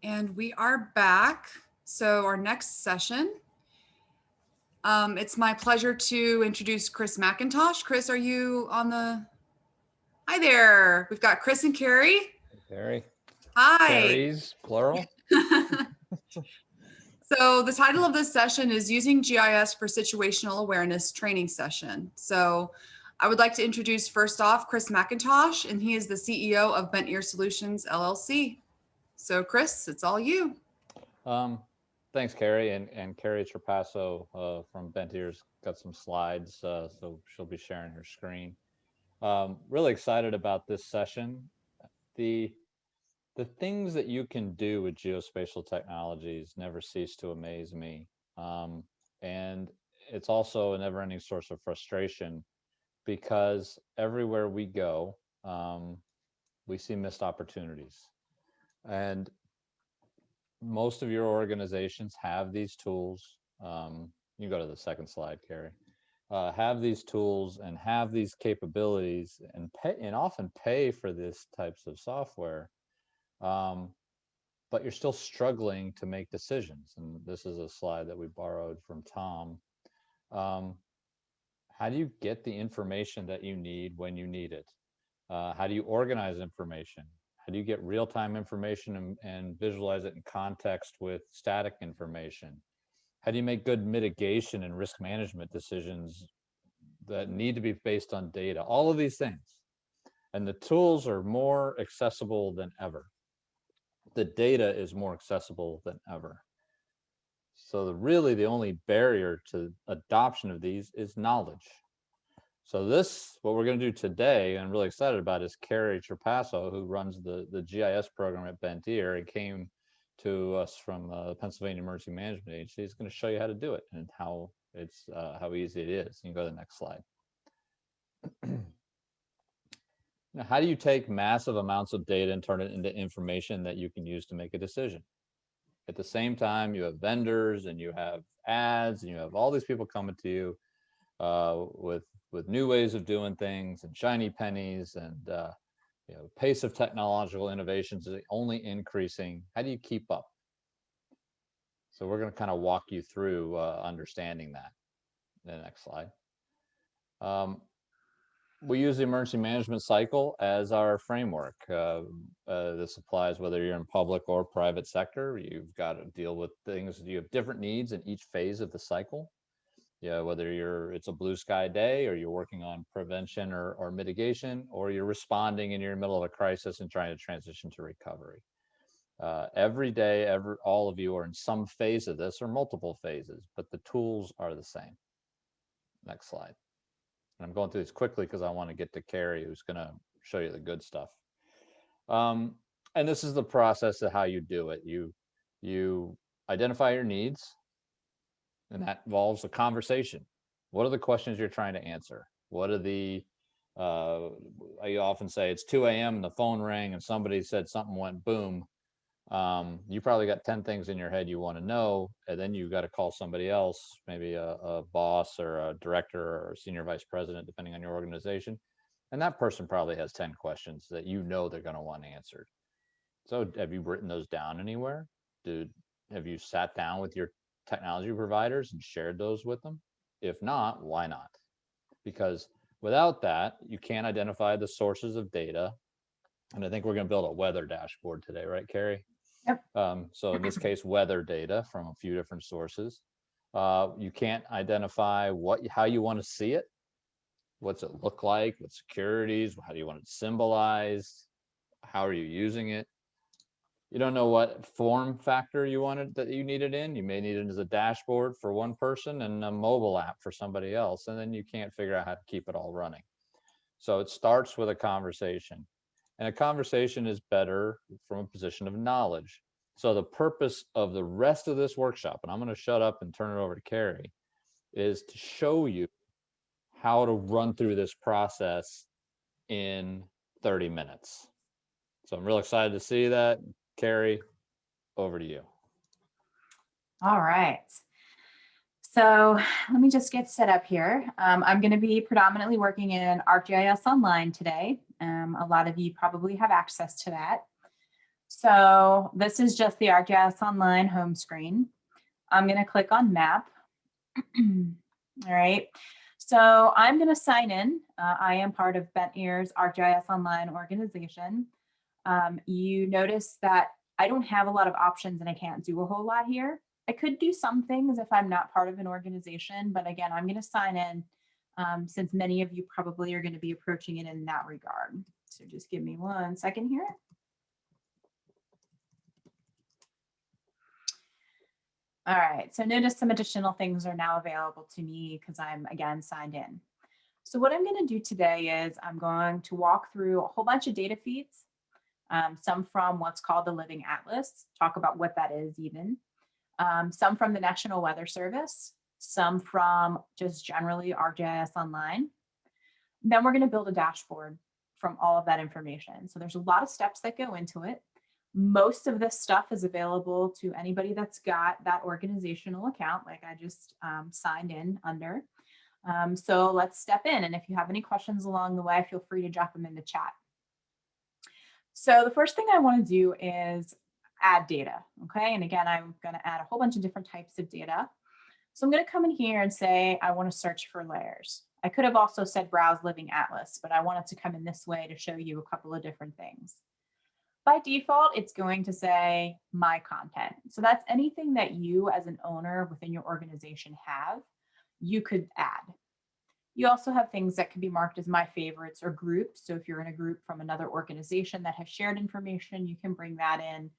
And we are back. So our next session, it's my pleasure to introduce Chris McIntosh. Chris, are you on the? Hi there. We've got Chris and Carrie. Carrie. Hi. Carries, plural. So the title of this session is Using GIS for Situational Awareness Training Session. So I would like to introduce first off Chris McIntosh, and he is the CEO of Bent Ear Solutions, LLC. So Chris, it's all you. Thanks, Carrie. And Carrie Trapasso from Bent Ear's got some slides, so she'll be sharing her screen. Really excited about this session. The things that you can do with geospatial technologies never cease to amaze me. And it's also a never-ending source of frustration because everywhere we go, we see missed opportunities. And most of your organizations have these tools. You go to the second slide, Carrie. Have these tools and have these capabilities and pay, and often pay for these types of software. But you're still struggling to make decisions. And this is a slide that we borrowed from Tom. How do you get the information that you need when you need it? How do you organize information? How do you get real-time information and visualize it in context with static information? How do you make good mitigation and risk management decisions that need to be based on data? All of these things. And the tools are more accessible than ever. The data is more accessible than ever. So really the only barrier to adoption of these is knowledge. So what we're going to do today, and I'm really excited about, is Carrie Trapasso, who runs the GIS program at Bent Ear and came to us from the Pennsylvania Emergency Management Agency. Is going to show you how to do it and how easy it is. You can go to the next slide. Now, how do you take massive amounts of data and turn it into information that you can use to make a decision? At the same time, you have vendors and you have ads and you have all these people coming to you with new ways of doing things and shiny pennies, and pace of technological innovations is only increasing. How do you keep up? So we're going to kind of walk you through understanding that. The next slide. We use the emergency management cycle as our framework. This applies whether you're in public or private sector. You've got to deal with things. You have different needs in each phase of the cycle. Yeah, whether it's a blue sky day, or you're working on prevention or mitigation, or you're responding and you're in the middle of a crisis and trying to transition to recovery. Every day, all of you are in some phase of this or multiple phases, but the tools are the same. Next slide. And I'm going through this quickly because I want to get to Carrie, who's going to show you the good stuff. And this is the process of how you do it. You identify your needs, and that involves a conversation. What are the questions you're trying to answer? What are I often say it's 2 a.m. and the phone rang and somebody said something went boom. You probably got 10 things in your head you want to know, and then you got to call somebody else, maybe a boss or a director or a senior vice president, depending on your organization. And that person probably has 10 questions that you know they're going to want answered. So have you written those down anywhere? Have you sat down with your technology providers and shared those with them? If not, why not? Because without that, you can't identify the sources of data. And I think we're going to build a weather dashboard today, right, Carrie? Yep. So in this case, weather data from a few different sources. You can't identify how you want to see it. What's it look like? What securities? How do you want it symbolized? How are you using it? You don't know what form factor that you need it in. You may need it as a dashboard for one person and a mobile app for somebody else, and then you can't figure out how to keep it all running. So it starts with a conversation, and a conversation is better from a position of knowledge. So the purpose of the rest of this workshop, and I'm going to shut up and turn it over to Carrie, is to show you how to run through this process in 30 minutes. So I'm real excited to see that. Carrie, over to you. All right. So let me just get set up here. I'm going to be predominantly working in ArcGIS Online today. A lot of you probably have access to that. So this is just the ArcGIS Online home screen. I'm going to click on map. All right. So I'm going to sign in. I am part of Bent Ears ArcGIS Online organization. You notice that I don't have a lot of options and I can't do a whole lot here. I could do some things if I'm not part of an organization, but again, I'm going to sign in since many of you probably are going to be approaching it in that regard. So just give me 1 second here. All right, so notice some additional things are now available to me because I'm again signed in. So what I'm going to do today is I'm going to walk through a whole bunch of data feeds, some from what's called the Living Atlas, talk about what that is even, some from the National Weather Service, some from just generally ArcGIS Online. Then we're going to build a dashboard from all of that information. So there's a lot of steps that go into it. Most of this stuff is available to anybody that's got that organizational account, like I just signed in under. So let's step in. And if you have any questions along the way, feel free to drop them in the chat. So the first thing I want to do is add data. Okay. And again, I'm going to add a whole bunch of different types of data. So I'm going to come in here and say, I want to search for layers. I could have also said browse Living Atlas, but I wanted to come in this way to show you a couple of different things. By default, it's going to say my content. So that's anything that you as an owner within your organization have, you could add. You also have things that can be marked as my favorites or groups. So if you're in a group from another organization that has shared information, you can bring that in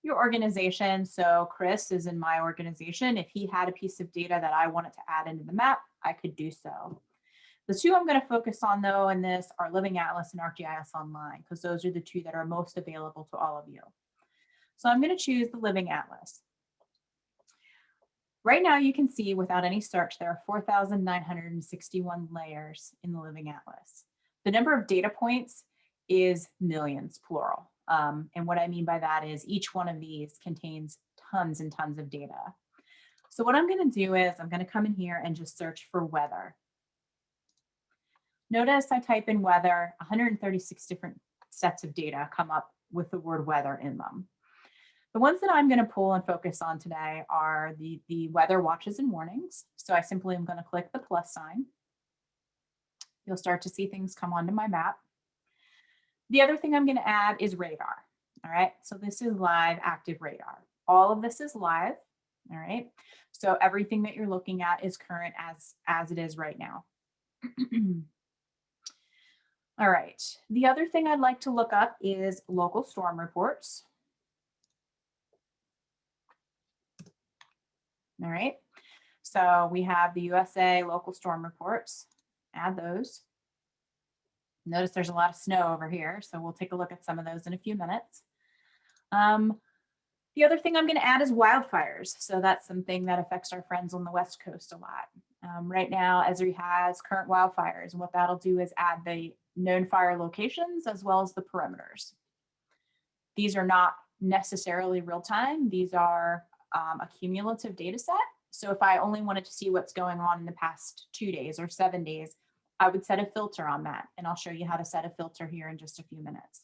your organization. So Chris is in my organization. If he had a piece of data that I wanted to add into the map, I could do so. The two I'm going to focus on though in this are Living Atlas and ArcGIS Online, because those are the two that are most available to all of you. So I'm going to choose the Living Atlas. Right now you can see without any search, there are 4,961 layers in the Living Atlas. The number of data points is millions, plural. And what I mean by that is each one of these contains tons and tons of data. So what I'm going to do is I'm going to come in here and just search for weather. Notice I type in weather, 136 different sets of data come up with the word weather in them. The ones that I'm going to pull and focus on today are the weather watches and warnings. So I simply am going to click the plus sign. You'll start to see things come onto my map. The other thing I'm going to add is radar. All right, so this is live active radar. All of this is live. All right, so everything that you're looking at is current as it is right now. All right, the other thing I'd like to look up is local storm reports. All right, so we have the USA local storm reports, add those. Notice there's a lot of snow over here, so we'll take a look at some of those in a few minutes. The other thing I'm going to add is wildfires. So that's something that affects our friends on the West Coast a lot. Right now, Esri has current wildfires, and what that'll do is add the known fire locations as well as the perimeters. These are not necessarily real time. These are a cumulative data set. So if I only wanted to see what's going on in the past 2 days or 7 days, I would set a filter on that. And I'll show you how to set a filter here in just a few minutes.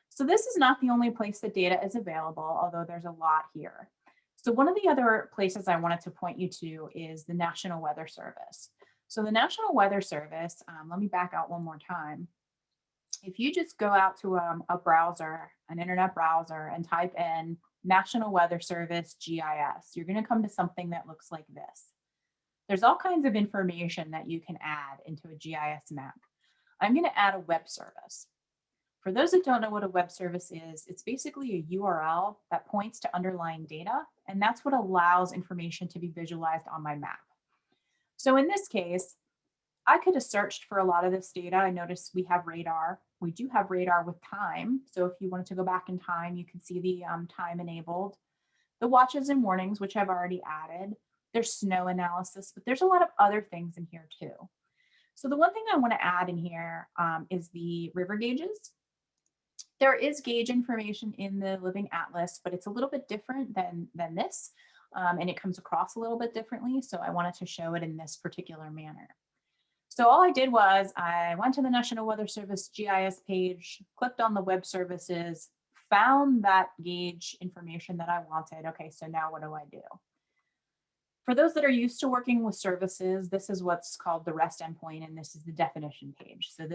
So this is not the only place that data is available, although there's a lot here. So one of the other places I wanted to point you to is the National Weather Service. So the National Weather Service, let me back out one more time. If you just go out to a browser, an internet browser, and type in National Weather Service GIS, you're going to come to something that looks like this. There's all kinds of information that you can add into a GIS map. I'm going to add a web service. For those that don't know what a web service is, it's basically a URL that points to underlying data, and that's what allows information to be visualized on my map. So in this case, I could have searched for a lot of this data. I noticed we have radar. We do have radar with time. So if you wanted to go back in time, you can see the time enabled. The watches and warnings, which I've already added. There's snow analysis, but there's a lot of other things in here too. So the one thing I want to add in here is the river gauges. There is gauge information in the Living Atlas, but it's a little bit different than this, and it comes across a little bit differently. So I wanted to show it in this particular manner. So all I did was I went to the National Weather Service GIS page, clicked on the web services, found that gauge information that I wanted. Okay, so now what do I do? For those that are used to working with services, this is what's called the REST endpoint, and this is the definition page. So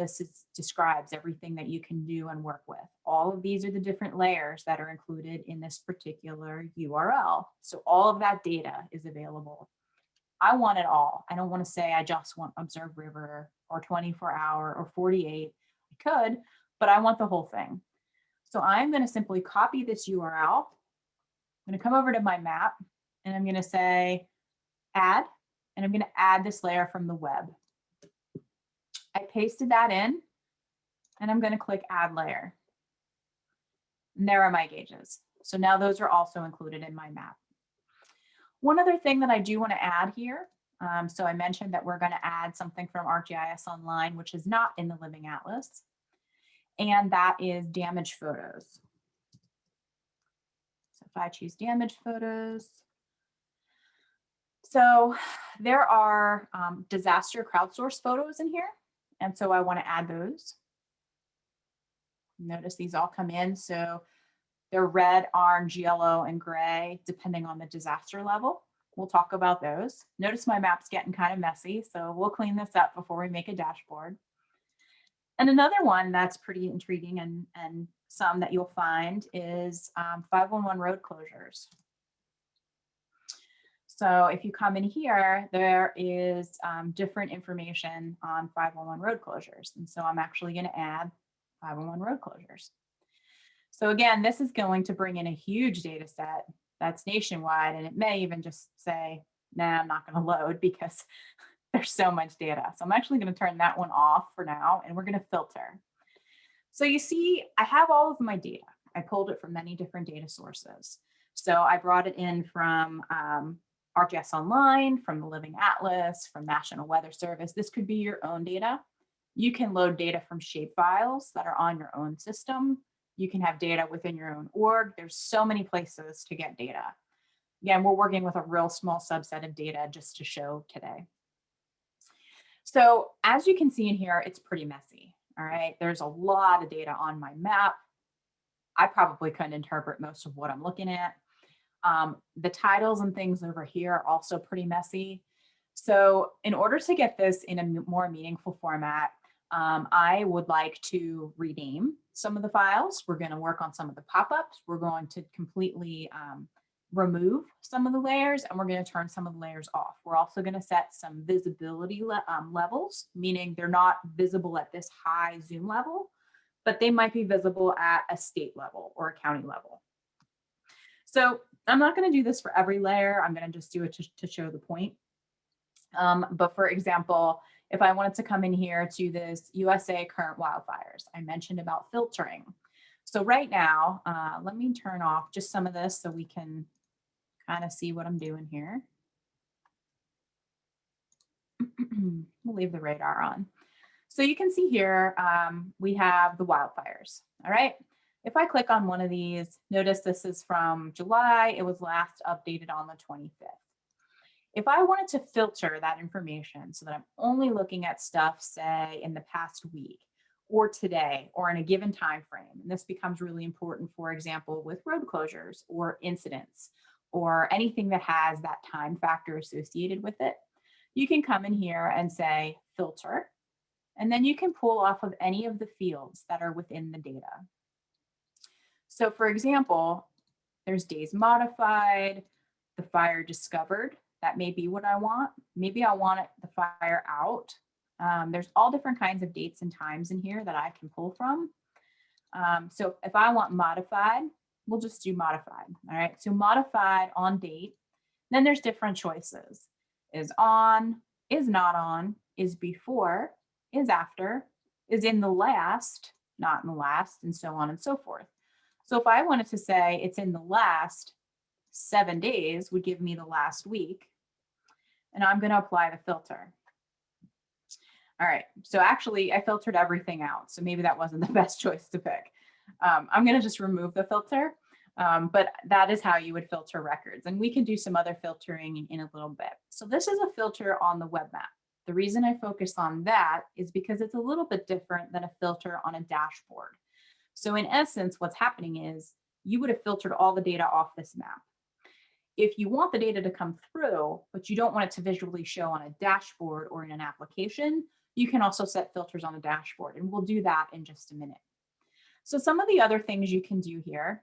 describes everything that you can do and work with. All of these are the different layers that are included in this particular URL. So all of that data is available. I want it all. I don't want to say I just want Observe River or 24-hour or 48. I could, but I want the whole thing. So I'm going to simply copy this URL. I'm going to come over to my map and I'm going to say add, and I'm going to add this layer from the web. I pasted that in and I'm going to click add layer. And there are my gauges. So now those are also included in my map. One other thing that I do want to add here, so I mentioned that we're going to add something from ArcGIS Online, which is not in the Living Atlas, and that is damage photos. So if I choose damage photos, so there are disaster crowdsourced photos in here, and so I want to add those. Notice these all come in, so they're red, orange, yellow, and gray, depending on the disaster level. We'll talk about those. Notice my map's getting kind of messy, so we'll clean this up before we make a dashboard. And another one that's pretty intriguing and some that you'll find is 511 road closures. So if you come in here, there is different information on 511 road closures. And so I'm actually going to add 511 road closures. So again, this is going to bring in a huge data set that's nationwide, and it may even just say, nah, I'm not going to load because there's so much data. So I'm actually going to turn that one off for now, and we're going to filter. So you see, I have all of my data. I pulled it from many different data sources. So I brought it in from ArcGIS Online, from the Living Atlas, from National Weather Service. This could be your own data. You can load data from shapefiles that are on your own system. You can have data within your own org. There's so many places to get data. Again, we're working with a real small subset of data just to show today. So as you can see in here, it's pretty messy. All right, there's a lot of data on my map. I probably couldn't interpret most of what I'm looking at. The titles and things over here are also pretty messy. So in order to get this in a more meaningful format, I would like to rename some of the files. We're going to work on some of the pop-ups. We're going to completely remove some of the layers, and we're going to turn some of the layers off. We're also going to set some visibility levels, meaning they're not visible at this high zoom level, but they might be visible at a state level or a county level. So I'm not going to do this for every layer. I'm going to just do it to show the point. But for example, if I wanted to come in here to this USA current wildfires, I mentioned about filtering. So right now, let me turn off just some of this so we can kind of see what I'm doing here. We'll leave the radar on. So you can see here, we have the wildfires. All right. If I click on one of these, notice this is from July. It was last updated on the 25th. If I wanted to filter that information so that I'm only looking at stuff, say, in the past week or today or in a given time frame, and this becomes really important, for example, with road closures or incidents or anything that has that time factor associated with it, you can come in here and say filter, and then you can pull off of any of the fields that are within the data. So for example, there's days modified, the fire discovered. That may be what I want. Maybe I want the fire out. There's all different kinds of dates and times in here that I can pull from. So if I want modified, we'll just do modified. All right, so modified on date. Then there's different choices. Is on, is not on, is before, is after, is in the last, not in the last, and so on and so forth. So if I wanted to say it's in the last 7 days, would give me the last week. And I'm going to apply the filter. All right, so actually I filtered everything out. So maybe that wasn't the best choice to pick. I'm going to just remove the filter, but that is how you would filter records. And we can do some other filtering in a little bit. So this is a filter on the web map. The reason I focus on that is because it's a little bit different than a filter on a dashboard. So in essence, what's happening is you would have filtered all the data off this map. If you want the data to come through, but you don't want it to visually show on a dashboard or in an application, you can also set filters on the dashboard, and we'll do that in just a minute. So some of the other things you can do here,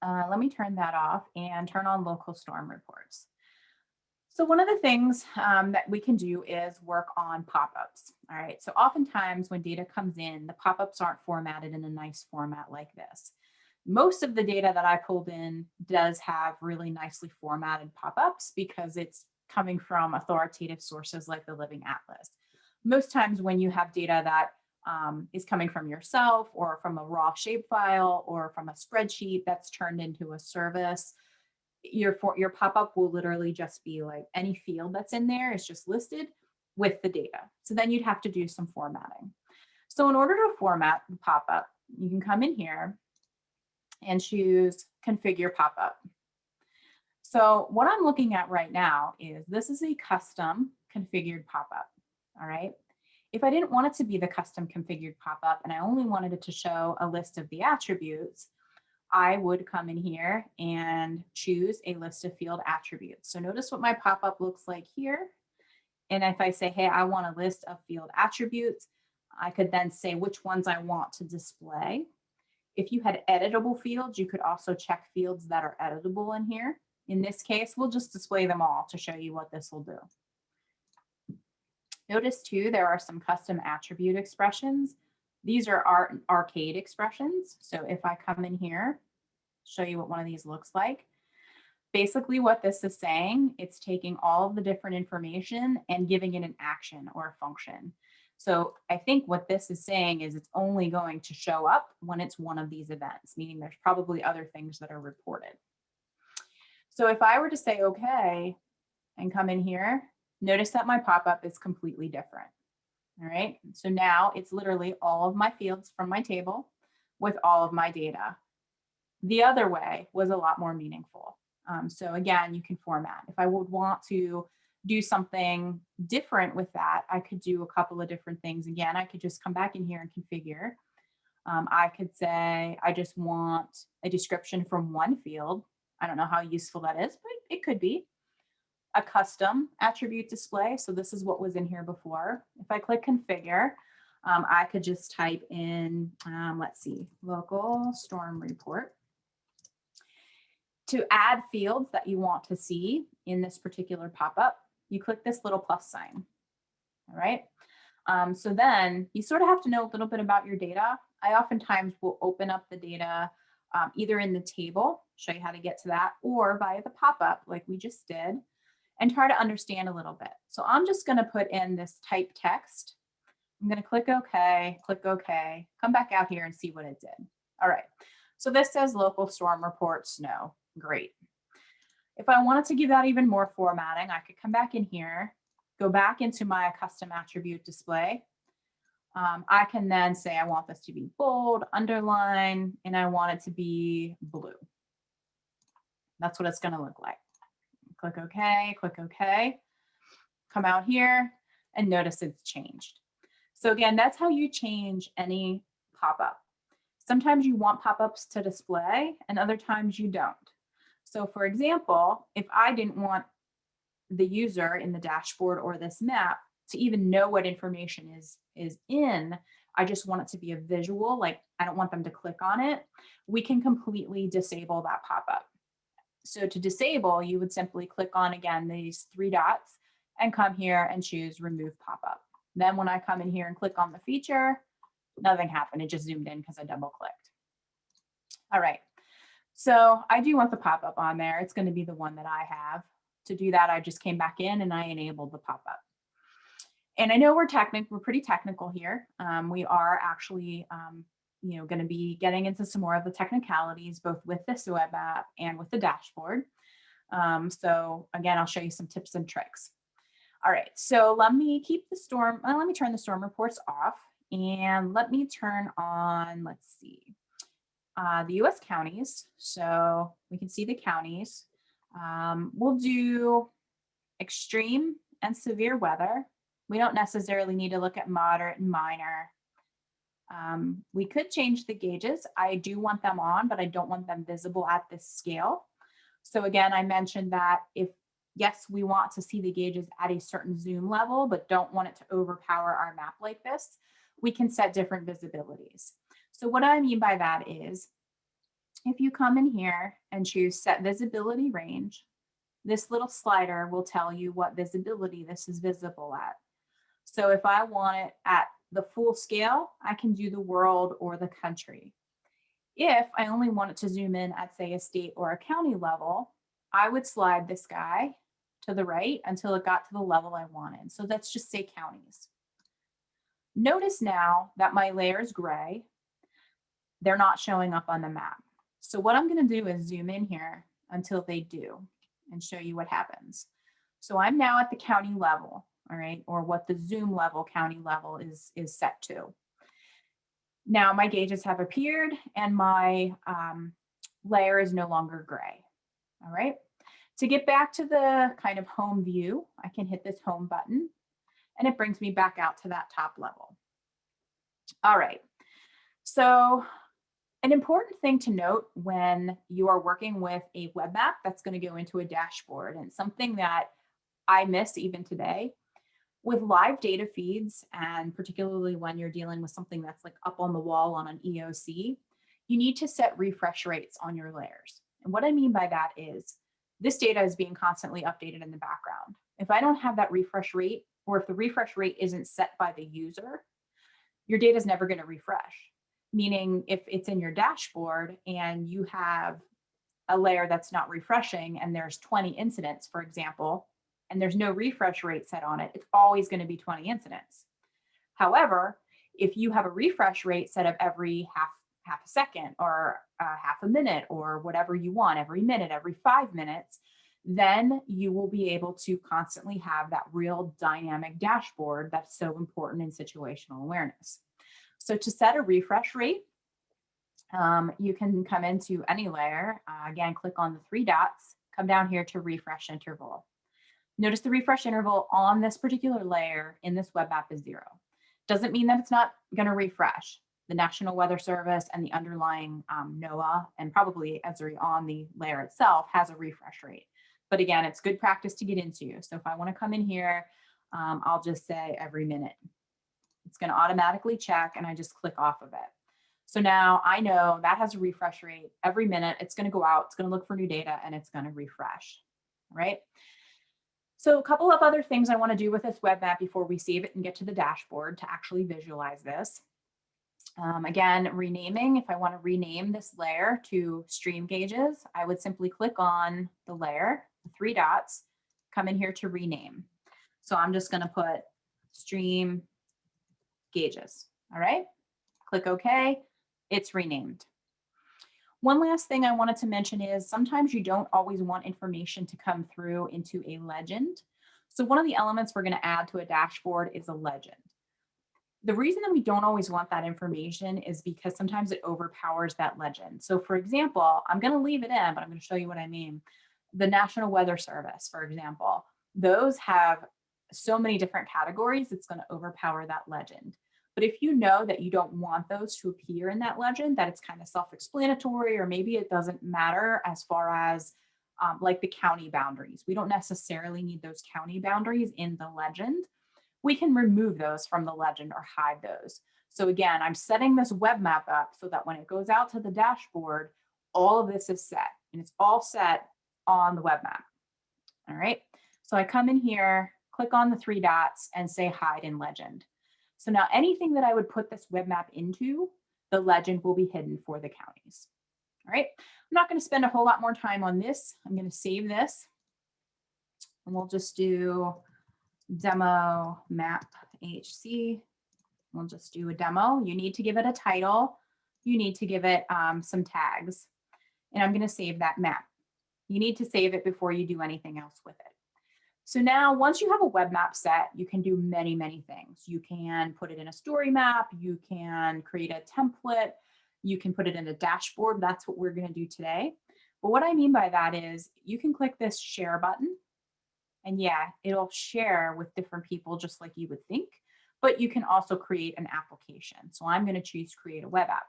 let me turn that off and turn on local storm reports. So one of the things that we can do is work on pop-ups. All right, so oftentimes when data comes in, the pop-ups aren't formatted in a nice format like this. Most of the data that I pulled in does have really nicely formatted pop-ups because it's coming from authoritative sources like the Living Atlas. Most times when you have data that is coming from yourself or from a raw shapefile or from a spreadsheet that's turned into a service, your pop-up will literally just be like any field that's in there is just listed with the data. So then you'd have to do some formatting. So in order to format the pop-up, you can come in here and choose configure pop-up. So what I'm looking at right now is this is a custom configured pop-up. All right. If I didn't want it to be the custom configured pop-up and I only wanted it to show a list of the attributes, I would come in here and choose a list of field attributes. So notice what my pop-up looks like here. And if I say, hey, I want a list of field attributes, I could then say which ones I want to display. If you had editable fields, you could also check fields that are editable in here. In this case, we'll just display them all to show you what this will do. Notice too, there are some custom attribute expressions. These are arcade expressions. So if I come in here, show you what one of these looks like. Basically what this is saying, it's taking all of the different information and giving it an action or a function. So I think what this is saying is it's only going to show up when it's one of these events, meaning there's probably other things that are reported. So if I were to say, okay, and come in here, notice that my pop-up is completely different. All right, so now it's literally all of my fields from my table with all of my data. The other way was a lot more meaningful. So again, you can format. If I would want to do something different with that, I could do a couple of different things. Again, I could just come back in here and configure. I could say, I just want a description from one field. I don't know how useful that is, but it could be. A custom attribute display. So this is what was in here before. If I click configure, I could just type in, let's see, local storm report. To add fields that you want to see in this particular pop-up, you click this little plus sign. All right. So then you sort of have to know a little bit about your data. I oftentimes will open up the data either in the table, show you how to get to that, or via the pop-up like we just did, and try to understand a little bit. So I'm just going to put in this type text. I'm going to click OK, come back out here and see what it did. All right. So this says local storm report snow. Great. If I wanted to give that even more formatting, I could come back in here, go back into my custom attribute display. I can then say I want this to be bold, underline, and I want it to be blue. That's what it's going to look like. Click OK, come out here and notice it's changed. So again, that's how you change any pop-up. Sometimes you want pop-ups to display and other times you don't. So for example, if I didn't want the user in the dashboard or this map to even know what information is in, I just want it to be a visual, like I don't want them to click on it, we can completely disable that pop-up. So to disable, you would simply click on, again, these three dots and come here and choose remove pop-up. Then when I come in here and click on the feature, nothing happened. It just zoomed in because I double clicked. All right. So I do want the pop-up on there. It's going to be the one that I have. To do that, I just came back in and I enabled the pop-up. And I know we're pretty technical here. We are actually going to be getting into some more of the technicalities, both with this web app and with the dashboard. So again, I'll show you some tips and tricks. All right, so let me turn the storm reports off and let me turn on, let's see, the US counties. So we can see the counties. We'll do extreme and severe weather. We don't necessarily need to look at moderate and minor. We could change the gauges. I do want them on, but I don't want them visible at this scale. So again, I mentioned that yes, we want to see the gauges at a certain zoom level, but don't want it to overpower our map like this, we can set different visibilities. So what I mean by that is, if you come in here and choose set visibility range, this little slider will tell you what visibility this is visible at. So if I want it at the full scale, I can do the world or the country. If I only want it to zoom in at, say, a state or a county level, I would slide this guy to the right until it got to the level I wanted. So let's just say counties. Notice now that my layer is gray. They're not showing up on the map. So what I'm going to do is zoom in here until they do and show you what happens. So I'm now at the county level, all right, or what the zoom level county level is set to. Now my gauges have appeared and my layer is no longer gray, all right. To get back to the kind of home view, I can hit this home button and it brings me back out to that top level. All right, so an important thing to note when you are working with a web map that's going to go into a dashboard, and something that I miss even today, with live data feeds, and particularly when you're dealing with something that's like up on the wall on an EOC, you need to set refresh rates on your layers. And what I mean by that is this data is being constantly updated in the background. If I don't have that refresh rate, or if the refresh rate isn't set by the user, your data is never going to refresh. Meaning if it's in your dashboard and you have a layer that's not refreshing and there's 20 incidents, for example, and there's no refresh rate set on it, it's always going to be 20 incidents. However, if you have a refresh rate set of every half a second or half a minute or whatever you want, every minute, every 5 minutes, then you will be able to constantly have that real dynamic dashboard that's so important in situational awareness. So to set a refresh rate, you can come into any layer, again, click on the 3 dots, come down here to refresh interval. Notice the refresh interval on this particular layer in this web app is 0. Doesn't mean that it's not going to refresh. The National Weather Service and the underlying NOAA and probably Esri on the layer itself has a refresh rate. But again, it's good practice to get into. So if I want to come in here, I'll just say every minute. It's going to automatically check and I just click off of it. So now I know that has a refresh rate every minute. It's going to go out, it's going to look for new data and it's going to refresh, right? So a couple of other things I want to do with this web map before we save it and get to the dashboard to actually visualize this. Again, renaming, if I want to rename this layer to stream gauges, I would simply click on the layer, the 3 dots, come in here to rename. So I'm just going to put stream gauges. All right, click OK, it's renamed. One last thing I wanted to mention is sometimes you don't always want information to come through into a legend. So one of the elements we're going to add to a dashboard is a legend. The reason that we don't always want that information is because sometimes it overpowers that legend. So for example, I'm going to leave it in, but I'm going to show you what I mean. The National Weather Service, for example, those have so many different categories, it's going to overpower that legend. But if you know that you don't want those to appear in that legend, that it's kind of self-explanatory, or maybe it doesn't matter as far as like the county boundaries. We don't necessarily need those county boundaries in the legend. We can remove those from the legend or hide those. So again, I'm setting this web map up so that when it goes out to the dashboard, all of this is set and it's all set on the web map. All right. So I come in here, click on the 3 dots and say hide in legend. So now anything that I would put this web map into, the legend will be hidden for the counties. All right. I'm not going to spend a whole lot more time on this. I'm going to save this and we'll just do demo map HC. We'll just do a demo. You need to give it a title. You need to give it some tags. And I'm going to save that map. You need to save it before you do anything else with it. So now once you have a web map set, you can do many, many things. You can put it in a story map. You can create a template. You can put it in a dashboard. That's what we're going to do today. But what I mean by that is you can click this share button. And yeah, it'll share with different people just like you would think. but you can also create an application. So I'm going to choose create a web app.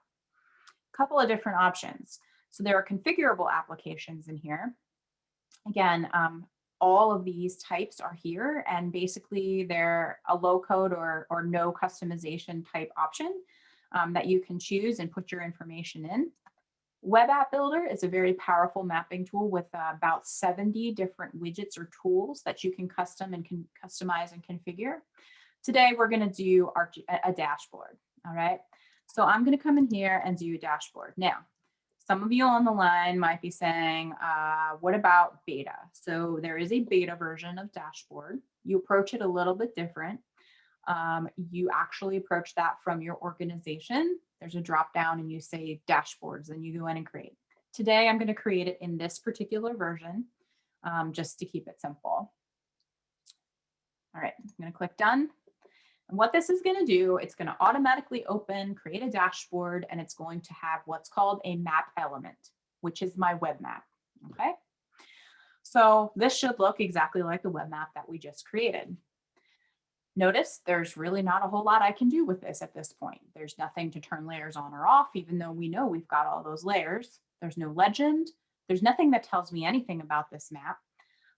A couple of different options. So there are configurable applications in here. Again, all of these types are here, and basically they're a low code or no customization type option that you can choose and put your information in. Web App Builder is a very powerful mapping tool with about 70 different widgets or tools that you can customize and configure. Today, we're going to do a dashboard. All right. So I'm going to come in here and do a dashboard. Now, some of you on the line might be saying, what about beta? So there is a beta version of dashboard. You approach it a little bit different. You actually approach that from your organization. There's a drop down and you say dashboards and you go in and create. Today, I'm going to create it in this particular version just to keep it simple. All right, I'm going to click done. And what this is going to do, it's going to automatically open, create a dashboard, and it's going to have what's called a map element, which is my web map. Okay. So this should look exactly like the web map that we just created. Notice there's really not a whole lot I can do with this at this point. There's nothing to turn layers on or off, even though we know we've got all those layers. There's no legend. There's nothing that tells me anything about this map.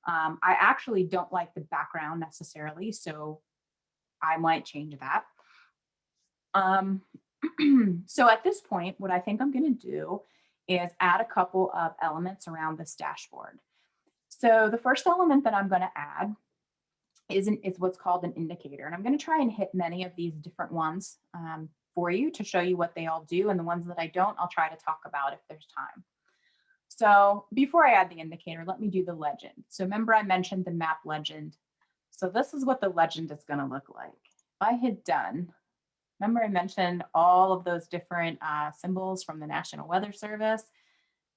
I actually don't like the background necessarily, so I might change that. So at this point, what I think I'm going to do is add a couple of elements around this dashboard. So the first element that I'm going to add is what's called an indicator. And I'm going to try and hit many of these different ones for you to show you what they all do. And the ones that I don't, I'll try to talk about if there's time. So before I add the indicator, let me do the legend. So remember I mentioned the map legend. So this is what the legend is going to look like. If I hit done, remember I mentioned all of those different symbols from the National Weather Service.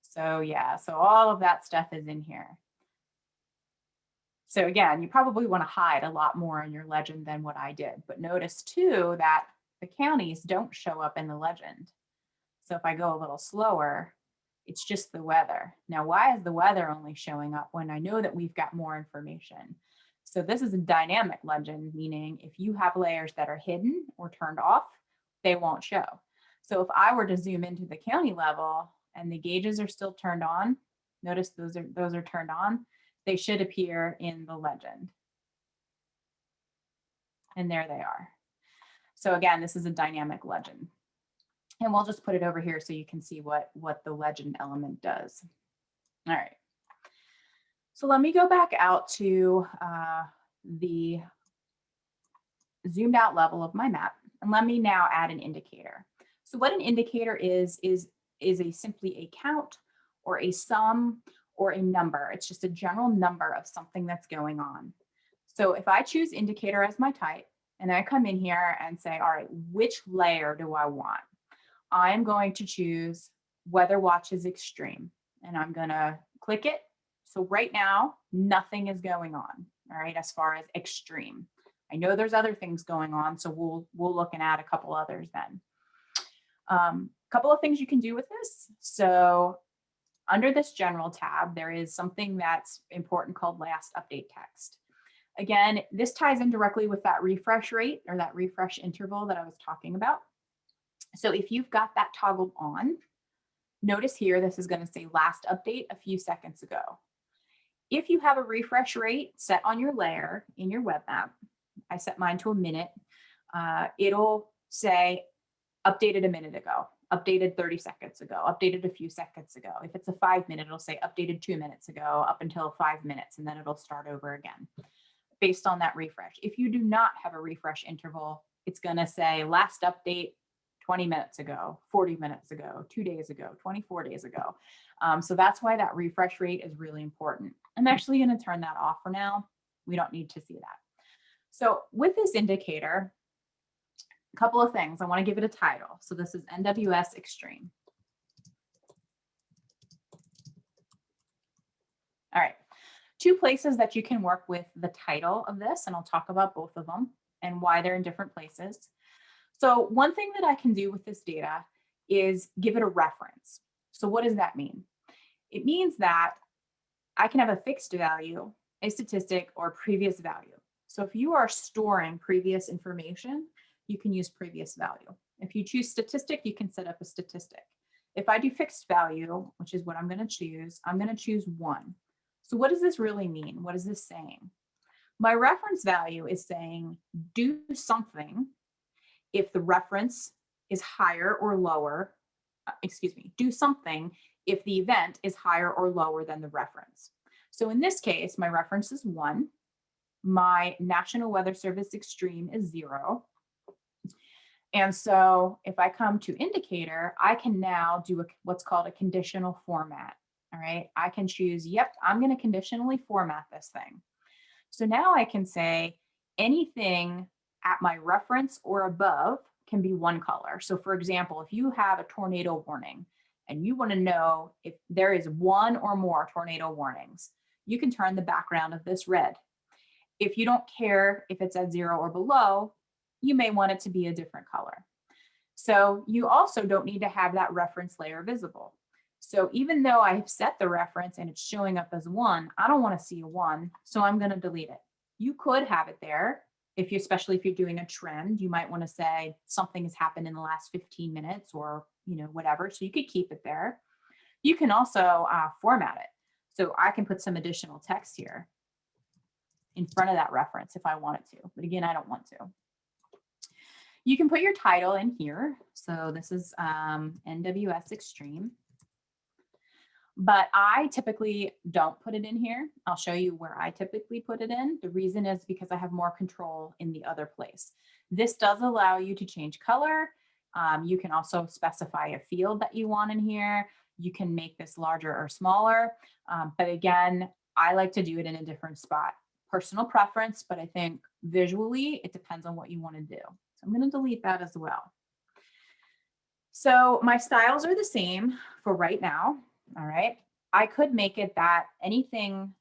So yeah, so all of that stuff is in here. So again, you probably want to hide a lot more in your legend than what I did. But notice too that the counties don't show up in the legend. So if I go a little slower, it's just the weather. Now, why is the weather only showing up when I know that we've got more information? So this is a dynamic legend, meaning if you have layers that are hidden or turned off, they won't show. So if I were to zoom into the county level and the gauges are still turned on, notice those are turned on, they should appear in the legend. And there they are. So again, this is a dynamic legend. And we'll just put it over here so you can see what the legend element does. All right. So let me go back out to the zoomed out level of my map. And let me now add an indicator. So what an indicator is simply a count or a sum or a number. It's just a general number of something that's going on. So if I choose indicator as my type, and I come in here and say, all right, which layer do I want? I'm going to choose Weather Watches Extreme, and I'm going to click it. So right now, nothing is going on, all right, as far as extreme. I know there's other things going on, so we'll look and add a couple others then. Couple of things you can do with this. So under this general tab, there is something that's important called last update text. Again, this ties in directly with that refresh rate or that refresh interval that I was talking about. So if you've got that toggled on, notice here, this is going to say last update a few seconds ago. If you have a refresh rate set on your layer in your web map, I set mine to a minute, it'll say updated a minute ago, updated 30 seconds ago, updated a few seconds ago. If it's a 5 minute, it'll say updated 2 minutes ago up until 5 minutes, and then it'll start over again based on that refresh. If you do not have a refresh interval, it's going to say last update 20 minutes ago, 40 minutes ago, 2 days ago, 24 days ago. So that's why that refresh rate is really important. I'm actually going to turn that off for now. We don't need to see that. So with this indicator, a couple of things. I want to give it a title. So this is NWS Extreme. All right. Two places that you can work with the title of this, and I'll talk about both of them and why they're in different places. So one thing that I can do with this data is give it a reference. So what does that mean? It means that I can have a fixed value, a statistic, or previous value. So if you are storing previous information, you can use previous value. If you choose statistic, you can set up a statistic. If I do fixed value, which is what I'm going to choose 1. So what does this really mean? What is this saying? My reference value is saying do something if the reference is higher or lower, do something if the event is higher or lower than the reference. So in this case, my reference is 1. My National Weather Service extreme is 0. And so if I come to indicator, I can now do what's called a conditional format. All right, I can choose, yep, I'm going to conditionally format this thing. So now I can say anything at my reference or above can be one color. So for example, if you have a tornado warning and you want to know if there is one or more tornado warnings, you can turn the background of this red. If you don't care if it's at 0 or below, you may want it to be a different color. So you also don't need to have that reference layer visible. So even though I've set the reference and it's showing up as 1, I don't want to see a 1, so I'm going to delete it. You could have it there, especially if you're doing a trend. You might want to say something has happened in the last 15 minutes or whatever, so you could keep it there. You can also format it. So I can put some additional text here in front of that reference if I wanted to, but again, I don't want to. You can put your title in here. So this is NWS Extreme. But I typically don't put it in here. I'll show you where I typically put it in. The reason is because I have more control in the other place. This does allow you to change color. You can also specify a field that you want in here. You can make this larger or smaller. But again, I like to do it in a different spot. Personal preference, but I think visually it depends on what you want to do. So I'm going to delete that as well. So my styles are the same for right now. All right. I could make it that anything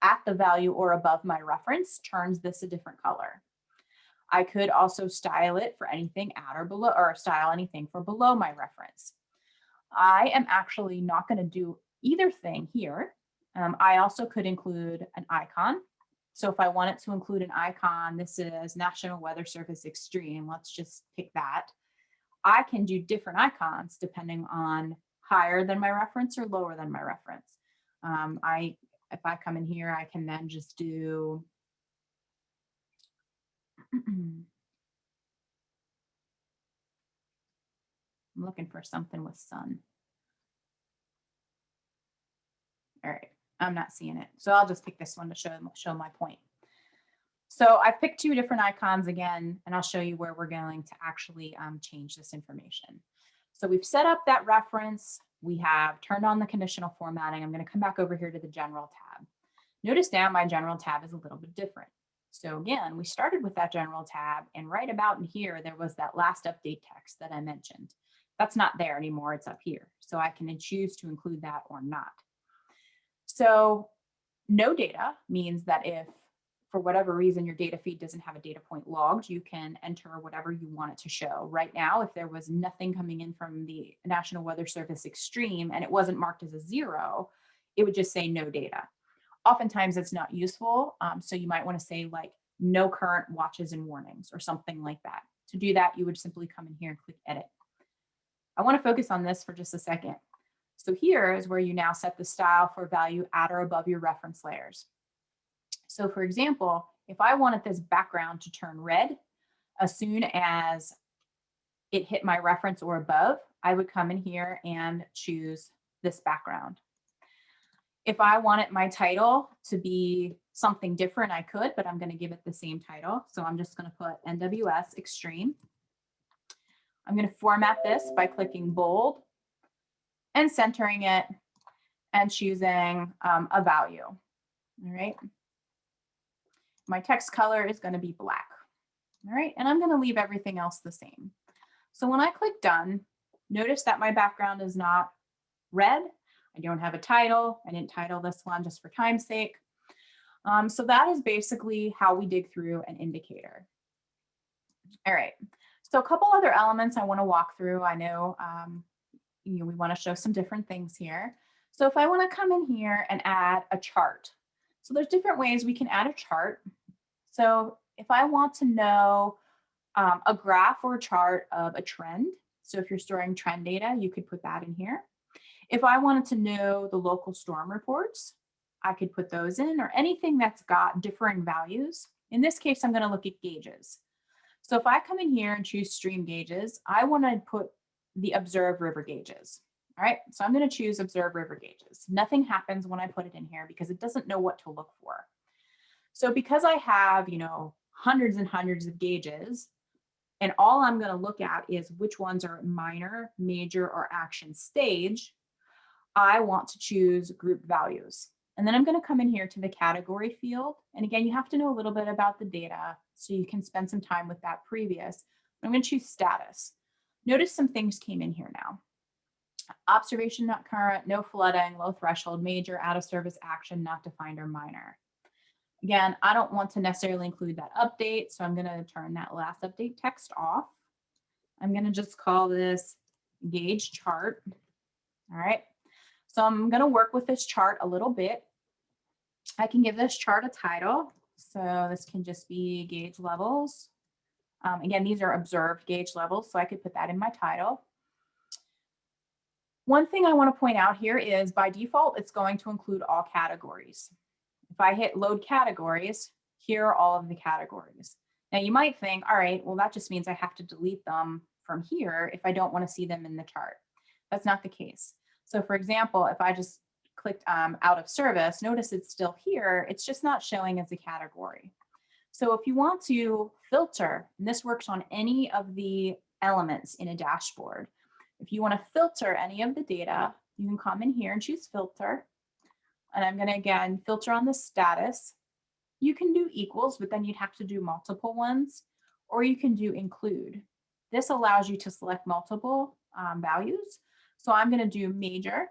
at the value or above my reference turns this a different color. I could also style it for anything at or below, or style anything for below my reference. I am actually not going to do either thing here. I also could include an icon. So if I wanted to include an icon, this is National Weather Service Extreme. Let's just pick that. I can do different icons depending on higher than my reference or lower than my reference. If I come in here, I can then just do I'm looking for something with sun. All right, I'm not seeing it. So I'll just pick this one to show my point. So I've picked 2 different icons again, and I'll show you where we're going to actually change this information. So we've set up that reference. We have turned on the conditional formatting. I'm going to come back over here to the general tab. Notice now my general tab is a little bit different. So again, we started with that general tab, and right about in here, there was that last update text that I mentioned. That's not there anymore, it's up here. So I can choose to include that or not. So no data means that if for whatever reason your data feed doesn't have a data point logged, you can enter whatever you want it to show. Right now, if there was nothing coming in from the National Weather Service Extreme and it wasn't marked as a 0, it would just say no data. Oftentimes it's not useful. So you might want to say like no current watches and warnings or something like that. To do that, you would simply come in here and click edit. I want to focus on this for just a second. So here is where you now set the style for value at or above your reference layers. So for example, if I wanted this background to turn red as soon as it hit my reference or above, I would come in here and choose this background. If I wanted my title to be something different, I could, but I'm going to give it the same title. So I'm just going to put NWS Extreme. I'm going to format this by clicking bold and centering it and choosing a value. All right. My text color is going to be black. All right. And I'm going to leave everything else the same. So when I click done, notice that my background is not red. I don't have a title. I didn't title this one just for time's sake. So that is basically how we dig through an indicator. All right. So a couple other elements I want to walk through. I know, we want to show some different things here. So if I want to come in here and add a chart. So there's different ways we can add a chart. So if I want to know a graph or a chart of a trend, so if you're storing trend data, you could put that in here. If I wanted to know the local storm reports, I could put those in, or anything that's got differing values. In this case, I'm going to look at gauges. So if I come in here and choose stream gauges, I want to put the observed river gauges. All right, so I'm going to choose observed river gauges. Nothing happens when I put it in here because it doesn't know what to look for. So because I have, hundreds and hundreds of gauges, and all I'm going to look at is which ones are minor, major, or action stage, I want to choose group values. And then I'm going to come in here to the category field. And again, you have to know a little bit about the data so you can spend some time with that previous. I'm going to choose status. Notice some things came in here now. Observation not current, no flooding, low threshold, major, out of service action, not defined or minor. Again, I don't want to necessarily include that update, so I'm going to turn that last update text off. I'm going to just call this gauge chart. All right. So I'm going to work with this chart a little bit. I can give this chart a title. So this can just be gauge levels. Again, these are observed gauge levels, so I could put that in my title. One thing I want to point out here is by default, it's going to include all categories. If I hit load categories, here are all of the categories. Now you might think, all right, well, that just means I have to delete them from here if I don't want to see them in the chart. That's not the case. So for example, if I just clicked out of service, notice it's still here. It's just not showing as a category. So if you want to filter, and this works on any of the elements in a dashboard, if you want to filter any of the data, you can come in here and choose filter. And I'm going to, again, filter on the status. You can do equals, but then you'd have to do multiple ones, or you can do include. This allows you to select multiple values. So I'm going to do major,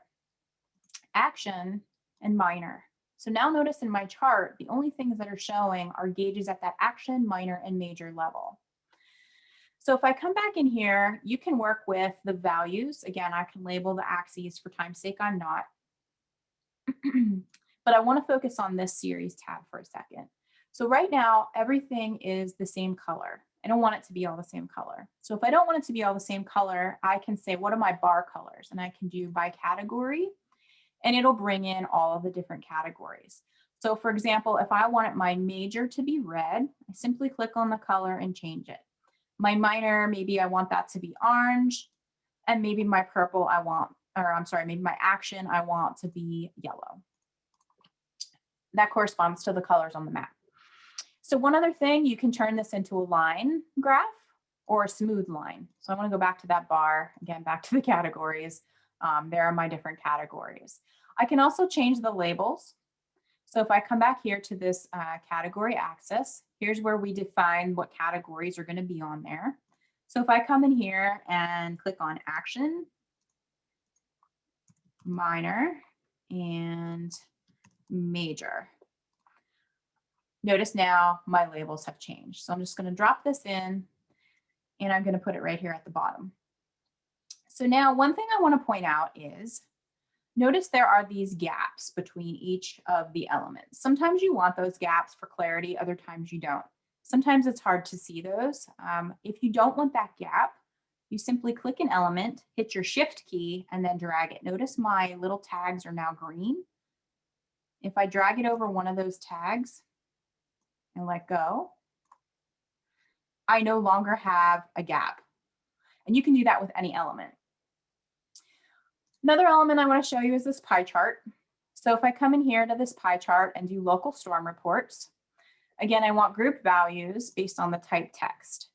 action, and minor. So now notice in my chart, the only things that are showing are gauges at that action, minor, and major level. So if I come back in here, you can work with the values. Again, I can label the axes. For time's sake, I'm not. But I want to focus on this series tab for a second. So right now, everything is the same color. I don't want it to be all the same color. So if I don't want it to be all the same color, I can say, what are my bar colors? And I can do by category, and it'll bring in all of the different categories. So for example, if I wanted my major to be red, I simply click on the color and change it. My minor, maybe I want that to be orange, and maybe my purple I want, or I'm sorry, maybe my action I want to be yellow. That corresponds to the colors on the map. So one other thing, you can turn this into a line graph or a smooth line. So I want to go back to that bar, again, back to the categories. There are my different categories. I can also change the labels. So if I come back here to this category axis, here's where we define what categories are going to be on there. So if I come in here and click on action, minor, and major, notice now my labels have changed. So I'm just going to drop this in, and I'm going to put it right here at the bottom. So now one thing I want to point out is, notice there are these gaps between each of the elements. Sometimes you want those gaps for clarity, other times you don't. Sometimes it's hard to see those. If you don't want that gap, you simply click an element, hit your shift key, and then drag it. Notice my little tags are now green. If I drag it over one of those tags and let go, I no longer have a gap. And you can do that with any element. Another element I want to show you is this pie chart. So if I come in here to this pie chart and do local storm reports, again, I want group values based on the type text.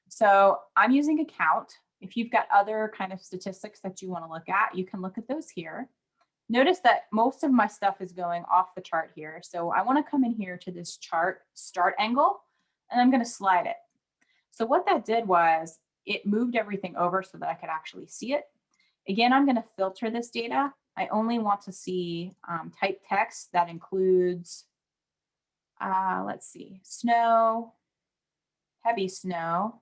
So I'm using a count. If you've got other kind of statistics that you want to look at, you can look at those here. Notice that most of my stuff is going off the chart here. So I want to come in here to this chart start angle, and I'm going to slide it. So what that did was it moved everything over so that I could actually see it. Again, I'm going to filter this data. I only want to see type text that includes, let's see, snow, heavy snow,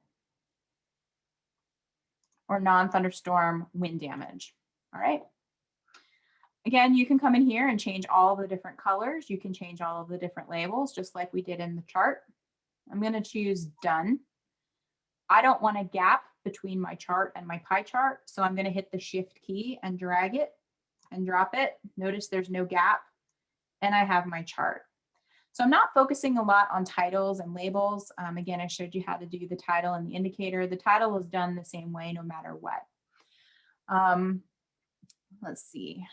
or non-thunderstorm wind damage. All right. Again, you can come in here and change all the different colors. You can change all of the different labels, just like we did in the chart. I'm going to choose done. I don't want a gap between my chart and my pie chart, so I'm going to hit the shift key and drag it and drop it. Notice there's no gap, and I have my chart. So I'm not focusing a lot on titles and labels. Again, I showed you how to do the title and the indicator. The title is done the same way no matter what. Let's see.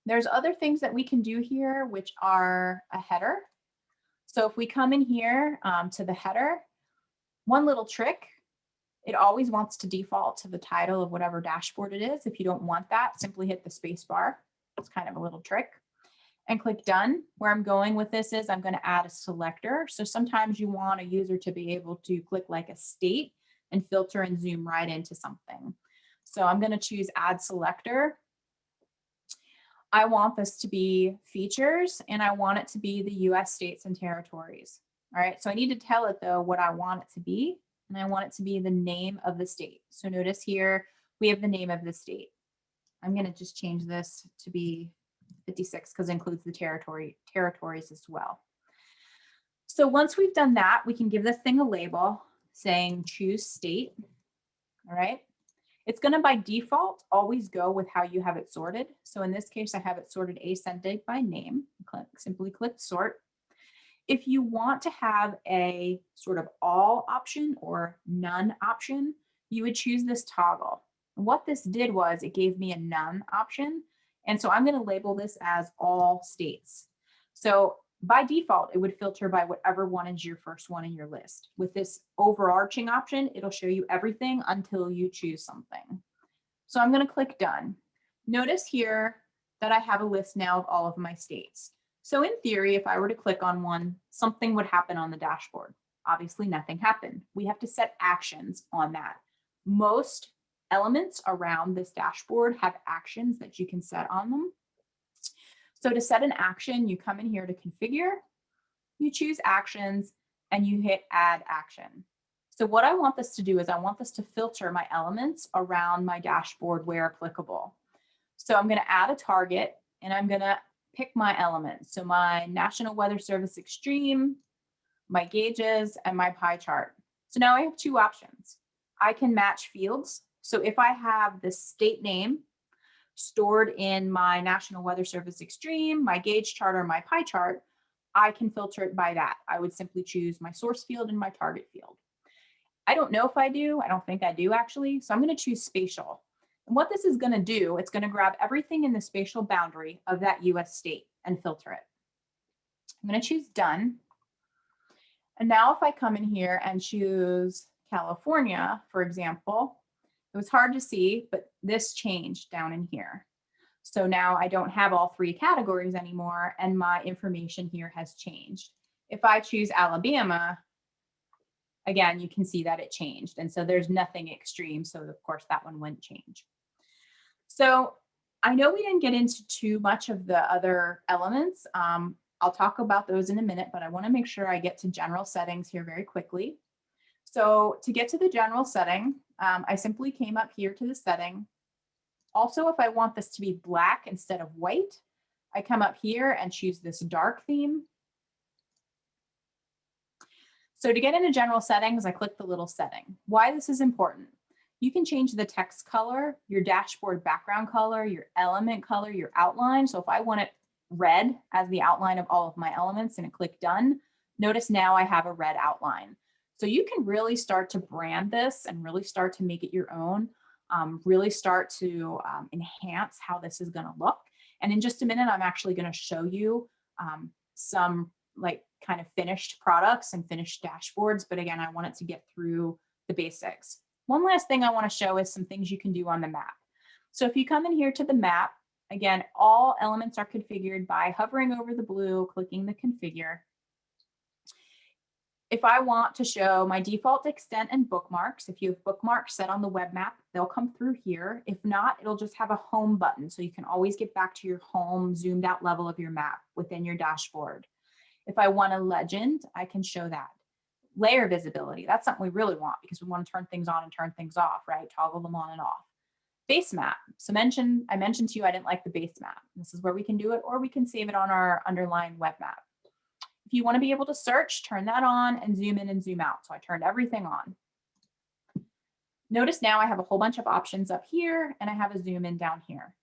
There's other things that we can do here, which are a header. So if we come in here to the header, one little trick, it always wants to default to the title of whatever dashboard it is. If you don't want that, simply hit the space bar. It's kind of a little trick. And click done. Where I'm going with this is I'm going to add a selector. So sometimes you want a user to be able to click like a state and filter and zoom right into something. So I'm going to choose add selector. I want this to be features, and I want it to be the US states and territories. All right, so I need to tell it though what I want it to be, and I want it to be the name of the state. So notice here we have the name of the state. I'm going to just change this to be 56 because it includes the territories as well. So once we've done that, we can give this thing a label saying choose state. All right. It's going to by default always go with how you have it sorted. So in this case, I have it sorted ascending by name. Simply click sort. If you want to have a sort of all option or none option, you would choose this toggle. And what this did was it gave me a none option. And so I'm going to label this as all states. So by default, it would filter by whatever one is your first one in your list. With this overarching option, it'll show you everything until you choose something. So I'm going to click done. Notice here that I have a list now of all of my states. So in theory, if I were to click on one, something would happen on the dashboard. Obviously, nothing happened. We have to set actions on that. Most elements around this dashboard have actions that you can set on them. So to set an action, you come in here to configure, you choose actions, and you hit add action. So what I want this to do is I want this to filter my elements around my dashboard where applicable. So I'm going to add a target, and I'm going to pick my elements. So my National Weather Service Extreme, my gauges, and my pie chart. So now I have two options. I can match fields. So if I have the state name stored in my National Weather Service Extreme, my gauge chart, or my pie chart, I can filter it by that. I would simply choose my source field and my target field. I don't know if I do. I don't think I do actually. So I'm going to choose spatial. And what this is going to do, it's going to grab everything in the spatial boundary of that US state and filter it. I'm going to choose done. And now if I come in here and choose California, for example, it was hard to see, but this changed down in here. So now I don't have all three categories anymore, and my information here has changed. If I choose Alabama, again, you can see that it changed. And so there's nothing extreme. So of course that one wouldn't change. So I know we didn't get into too much of the other elements. I'll talk about those in a minute, but I want to make sure I get to general settings here very quickly. So to get to the general setting, I simply came up here to the setting. Also, if I want this to be black instead of white, I come up here and choose this dark theme. So to get into general settings, I click the little setting. Why this is important. You can change the text color, your dashboard background color, your element color, your outline. So if I want it red as the outline of all of my elements and I click done, notice now I have a red outline. So you can really start to brand this and really start to make it your own, really start to enhance how this is going to look. And in just a minute, I'm actually going to show you some like kind of finished products and finished dashboards. But again, I want it to get through the basics. One last thing I want to show is some things you can do on the map. So if you come in here to the map, again, all elements are configured by hovering over the blue, clicking the configure. If I want to show my default extent and bookmarks, if you have bookmarks set on the web map, they'll come through here. If not, it'll just have a home button. So you can always get back to your home zoomed out level of your map within your dashboard. If I want a legend, I can show that. Layer visibility, that's something we really want because we want to turn things on and turn things off, right? Toggle them on and off. Base map. So I mentioned to you I didn't like the base map. This is where we can do it, or we can save it on our underlying web map. If If you want to be able to search, turn that on and zoom in and zoom out. So I turned everything on. Notice now I have a whole bunch of options up here and I have a zoom in down here.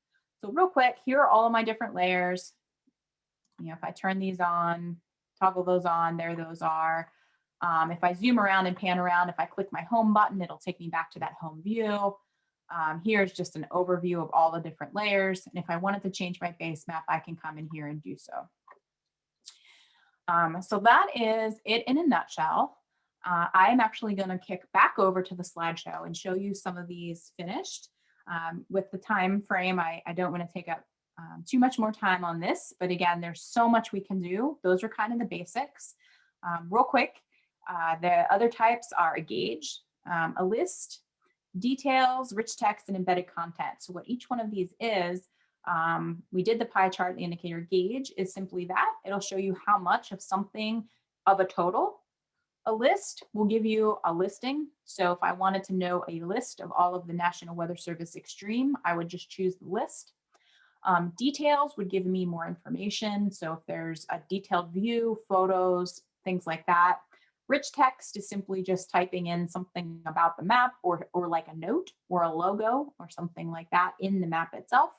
So real quick, here are all of my different layers. If I turn these on, toggle those on, there those are. If I zoom around and pan around, if I click my home button, it'll take me back to that home view. Here's just an overview of all the different layers. And if I wanted to change my base map, I can come in here and do so. So that is it in a nutshell. I am actually going to kick back over to the slideshow and show you some of these finished. With the time frame, I don't want to take up too much more time on this, but again, there's so much we can do. Those are kind of the basics. Real quick, the other types are a gauge, a list, details, rich text, and embedded content. So what each one of these is, we did the pie chart. The indicator gauge is simply that. It'll show you how much of something of a total. A list will give you a listing. So if I wanted to know a list of all of the National Weather Service extreme, I would just choose the list. Details would give me more information. So if there's a detailed view, photos, things like that. Rich text is simply just typing in something about the map or like a note or a logo or something like that in the map itself.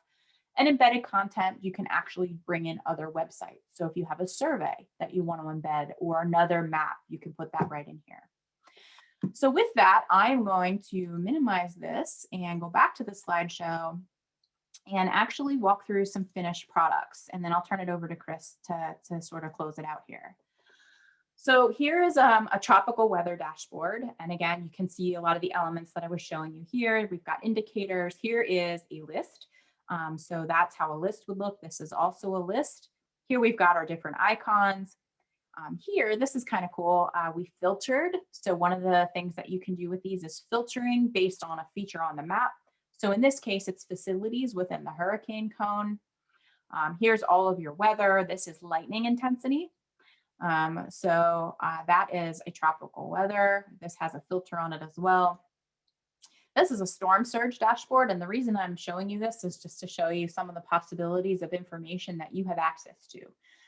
And embedded content, you can actually bring in other websites. So if you have a survey that you want to embed or another map, you can put that right in here. So with that, I'm going to minimize this and go back to the slideshow and actually walk through some finished products. And then I'll turn it over to Chris to sort of close it out here. So here is a tropical weather dashboard. And again, you can see a lot of the elements that I was showing you here. We've got indicators. Here is a list. So that's how a list would look. This is also a list. Here we've got our different icons. Here, this is kind of cool. We filtered. So one of the things that you can do with these is filtering based on a feature on the map. So in this case, it's facilities within the hurricane cone. Here's all of your weather. This is lightning intensity. That is a tropical weather. This has a filter on it as well. This is a storm surge dashboard. And the reason I'm showing you this is just to show you some of the possibilities of information that you have access to.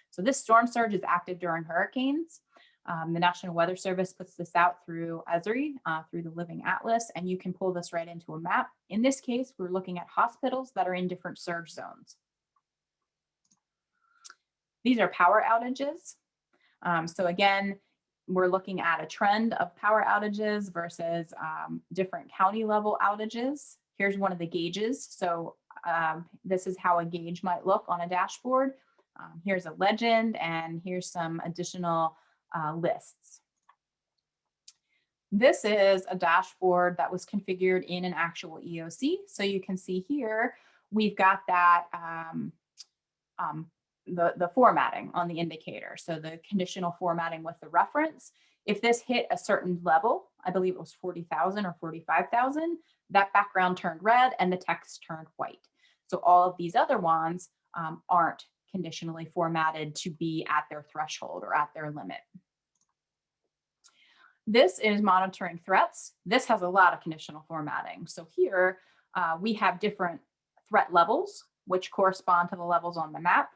So this storm surge is active during hurricanes. The National Weather Service puts this out through Esri, through the Living Atlas, and you can pull this right into a map. In this case, we're looking at hospitals that are in different surge zones. These are power outages. So again, we're looking at a trend of power outages versus different county level outages. Here's one of the gauges. So this is how a gauge might look on a dashboard. Here's a legend, and here's some additional lists. This is a dashboard that was configured in an actual EOC. So you can see here, we've got that the formatting on the indicator. So the conditional formatting with the reference. If this hit a certain level, I believe it was 40,000 or 45,000, that background turned red and the text turned white. So all of these other ones aren't conditionally formatted to be at their threshold or at their limit. This is monitoring threats. This has a lot of conditional formatting. So here we have different threat levels, which correspond to the levels on the map,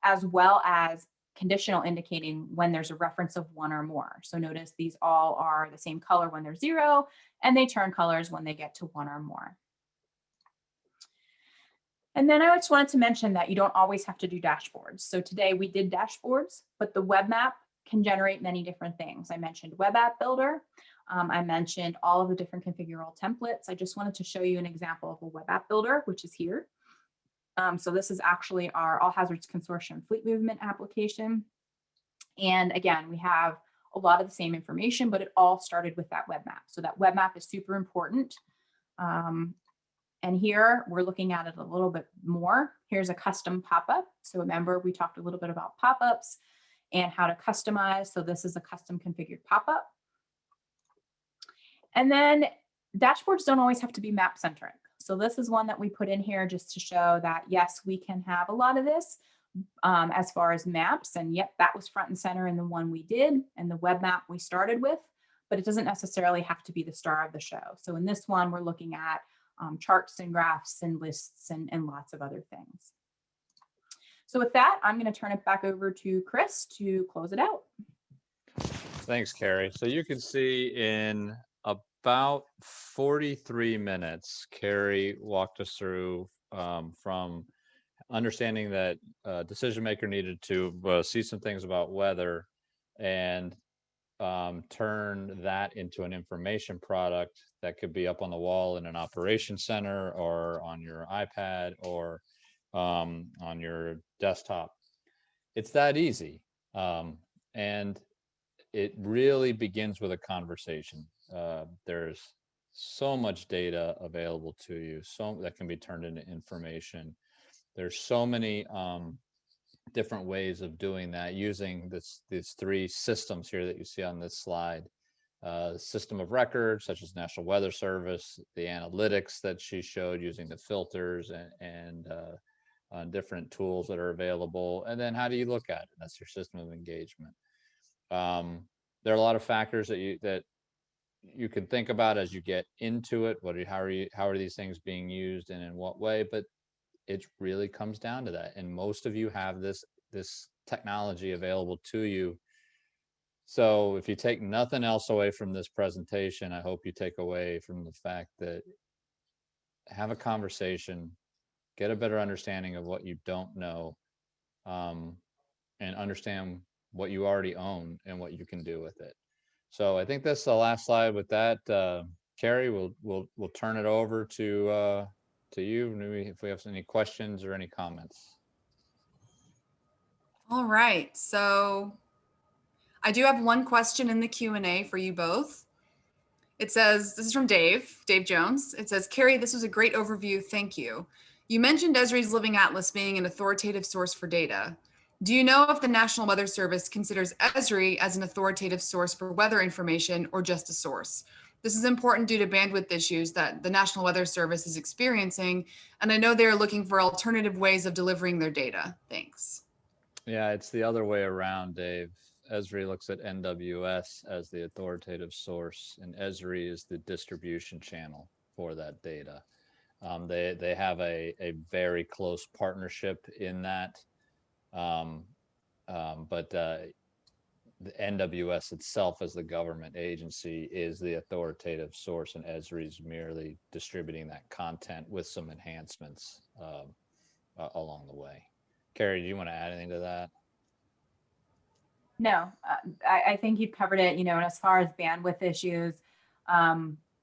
as well as conditional indicating when there's a reference of one or more. So notice these all are the same color when they're 0, and they turn colors when they get to 1 or more. And then I just wanted to mention that you don't always have to do dashboards. So today we did dashboards, but the web map can generate many different things. I mentioned Web App Builder. I mentioned all of the different configurable templates. I just wanted to show you an example of a Web App Builder, which is here. So this is actually our All Hazards Consortium Fleet Movement application. And again, we have a lot of the same information, but it all started with that web map. So that web map is super important. And here we're looking at it a little bit more. Here's a custom pop-up. So remember, we talked a little bit about pop-ups and how to customize. So this is a custom configured pop-up. And then dashboards don't always have to be map centric. So this is one that we put in here just to show that, yes, we can have a lot of this as far as maps. And yep, that was front and center in the one we did and the web map we started with, but it doesn't necessarily have to be the star of the show. So in this one, we're looking at charts and graphs and lists and lots of other things. So with that, I'm going to turn it back over to Chris to close it out. Thanks, Carrie. So you can see in about 43 minutes, Carrie walked us through from understanding that decision maker needed to see some things about weather and turn that into an information product that could be up on the wall in an operations center or on your iPad or on your desktop. It's that easy. And it really begins with a conversation. There's so much data available to you, so that can be turned into information. There's so many different ways of doing that using these three systems here that you see on this slide. System of record, such as National Weather Service, the analytics that she showed using the filters and different tools that are available. And then how do you look at it? That's your system of engagement. There are a lot of factors that you can think about as you get into it. How are these things being used and in what way? But it really comes down to that. And most of you have this technology available to you. So if you take nothing else away from this presentation, I hope you take away from the fact that have a conversation, get a better understanding of what you don't know, and understand what you already own and what you can do with it. So I think that's the last slide. With that, Carrie, we'll turn it over to you. Maybe if we have any questions or any comments. All right, so I do have one question in the Q&A for you both. It says, this is from Dave Jones. It says, Carrie, this was a great overview. Thank you. You mentioned Esri's Living Atlas being an authoritative source for data. Do you know if the National Weather Service considers Esri as an authoritative source for weather information or just a source? This is important due to bandwidth issues that the National Weather Service is experiencing, and I know they're looking for alternative ways of delivering their data. Thanks. Yeah, it's the other way around, Dave. Esri looks at NWS as the authoritative source, and Esri is the distribution channel for that data. They have a very close partnership in that, but the NWS itself as the government agency is the authoritative source, and Esri is merely distributing that content with some enhancements along the way. Carrie, do you want to add anything to that? No, I think you've covered it, and as far as bandwidth issues,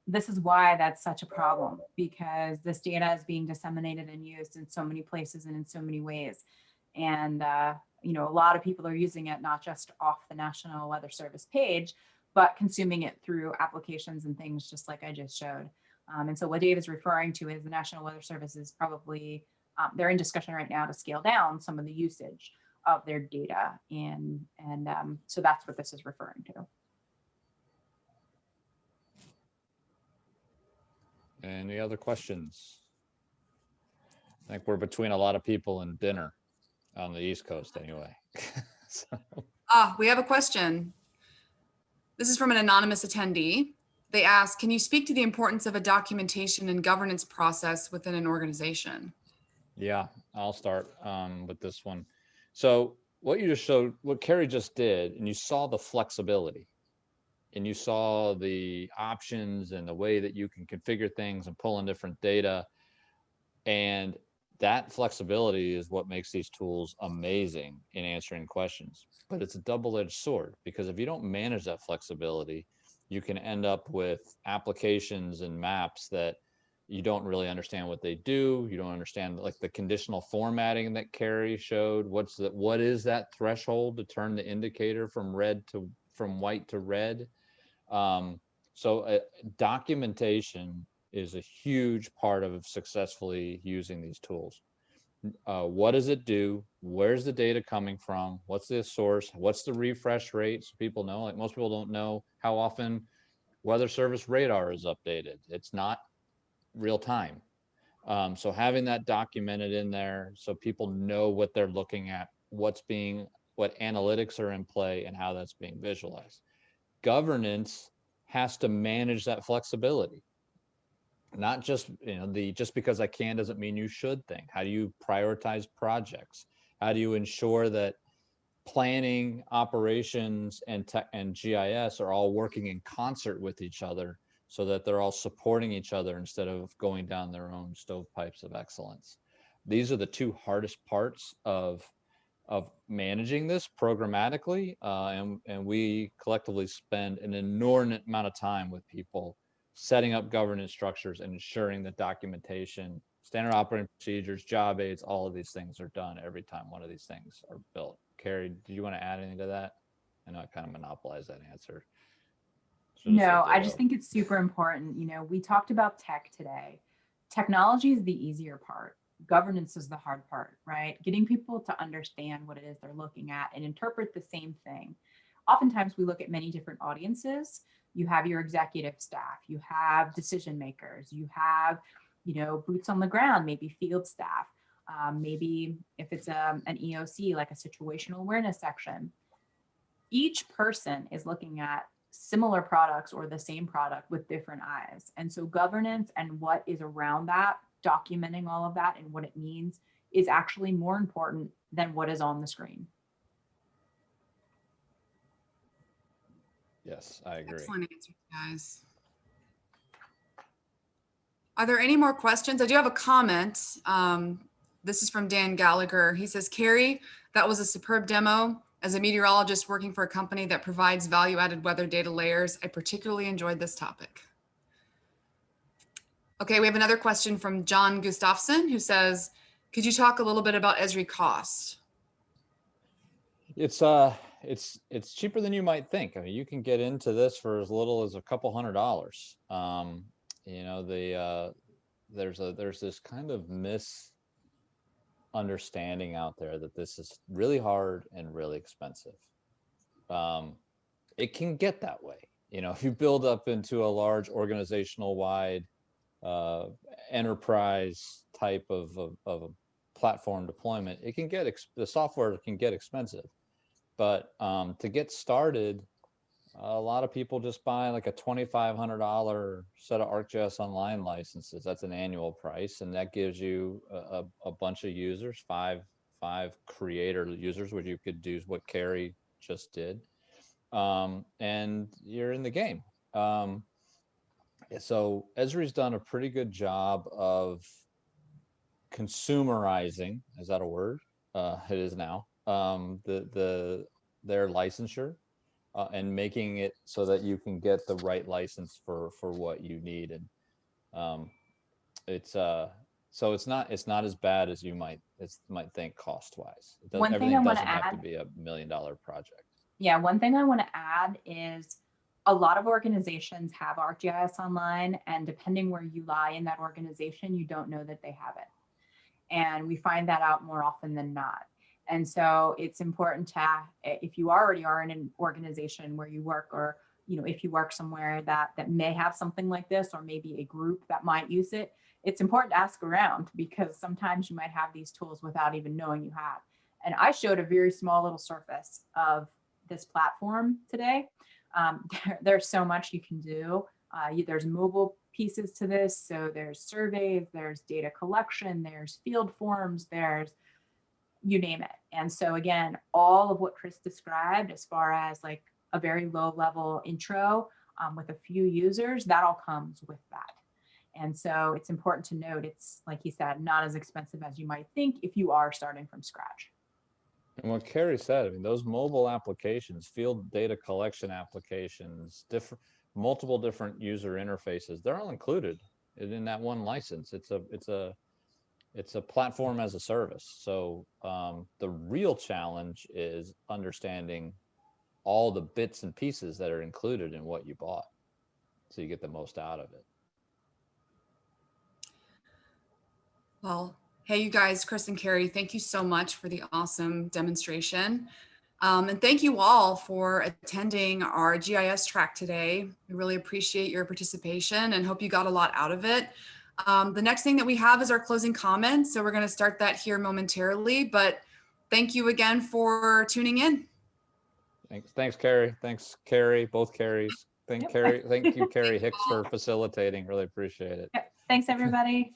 this is why that's such a problem, because this data is being disseminated and used in so many places and in so many ways. And, a lot of people are using it, not just off the National Weather Service page, but consuming it through applications and things just like I just showed. And so what Dave is referring to is the National Weather Service is probably, they're in discussion right now to scale down some of the usage of their data. And so that's what this is referring to. Any other questions? I think we're between a lot of people and dinner on the East Coast anyway. So. We have a question. This is from an anonymous attendee. They ask, can you speak to the importance of a documentation and governance process within an organization? Yeah, I'll start with this one. So what you just showed, what Carrie just did, and you saw the flexibility, and you saw the options and the way that you can configure things and pull in different data. And that flexibility is what makes these tools amazing in answering questions. But it's a double-edged sword, because if you don't manage that flexibility, you can end up with applications and maps that you don't really understand what they do. You don't understand, like the conditional formatting that Carrie showed. What is that threshold to turn the indicator from white to red? So documentation is a huge part of successfully using these tools. What does it do? Where's the data coming from? What's the source? What's the refresh rate? So people know, like most people don't know how often Weather Service radar is updated. It's not real time. So having that documented in there so people know what they're looking at, what analytics are in play and how that's being visualized. Governance has to manage that flexibility. Not just, just because I can doesn't mean you should think. How do you prioritize projects? How do you ensure that planning, operations, and tech and GIS are all working in concert with each other so that they're all supporting each other instead of going down their own stovepipes of excellence. These are the two hardest parts of managing this programmatically, and we collectively spend an inordinate amount of time with people setting up governance structures and ensuring that documentation, standard operating procedures, job aids, all of these things are done every time one of these things are built. Carrie, do you want to add anything to that? I know I kind of monopolized that answer. No, I just think it's super important. We talked about tech today. Technology is the easier part. Governance is the hard part, right? Getting people to understand what it is they're looking at and interpret the same thing. Oftentimes we look at many different audiences. You have your executive staff, you have decision makers, you have, boots on the ground, maybe field staff, maybe if it's an EOC, like a situational awareness section. Each person is looking at similar products or the same product with different eyes. And so governance and what is around that, documenting all of that and what it means is actually more important than what is on the screen. Yes, I agree. Excellent answer, guys. Are there any more questions? I do have a comment. This is from Dan Gallagher. He says, Carrie, that was a superb demo. As a meteorologist working for a company that provides value-added weather data layers, I particularly enjoyed this topic. Okay, we have another question from John Gustafson who says, could you talk a little bit about Esri cost? It's cheaper than you might think. I mean, you can get into this for as little as a couple $100. There's this kind of misunderstanding out there that this is really hard and really expensive. It can get that way. If you build up into a large organizational wide enterprise type of a platform deployment, it can get the software can get expensive. But to get started, a lot of people just buy like a $2,500 set of ArcGIS Online licenses. That's an annual price, and that gives you a bunch of users, five creator users, which you could do what Carrie just did, and you're in the game. So Esri's done a pretty good job of consumerizing, is that a word? It is now, their licensure, and making it so that you can get the right license for what you need. And so it's not as bad as you might think cost wise. Everything doesn't have to be $1 million project. Yeah, one thing I want to add is a lot of organizations have ArcGIS Online, and depending where you lie in that organization, you don't know that they have it. And we find that out more often than not. And so it's important to, if you already are in an organization where you work, or if you work somewhere that may have something like this, or maybe a group that might use it, it's important to ask around, because sometimes you might have these tools without even knowing you have. And I showed a very small little surface of this platform today. There's so much you can do. There's mobile pieces to this. So there's surveys, there's data collection, there's field forms, there's you name it. And so again, all of what Chris described as far as like a very low level intro with a few users, that all comes with that. And so it's important to note, it's like he said, not as expensive as you might think if you are starting from scratch. And what Carrie said, I mean, those mobile applications, field data collection applications, multiple different user interfaces, they're all included in that one license. It's a platform as a service. So the real challenge is understanding all the bits and pieces that are included in what you bought, so you get the most out of it. Well, hey, you guys, Chris and Carrie, thank you so much for the awesome demonstration. And thank you all for attending our GIS track today. We really appreciate your participation and hope you got a lot out of it. The next thing that we have is our closing comments. So we're going to start that here momentarily, but thank you again for tuning in. Thanks, Carrie. Thanks, Carrie, both Carries. Thank you, Carrie Hicks, for facilitating. Really appreciate it. Yep. Thanks, everybody.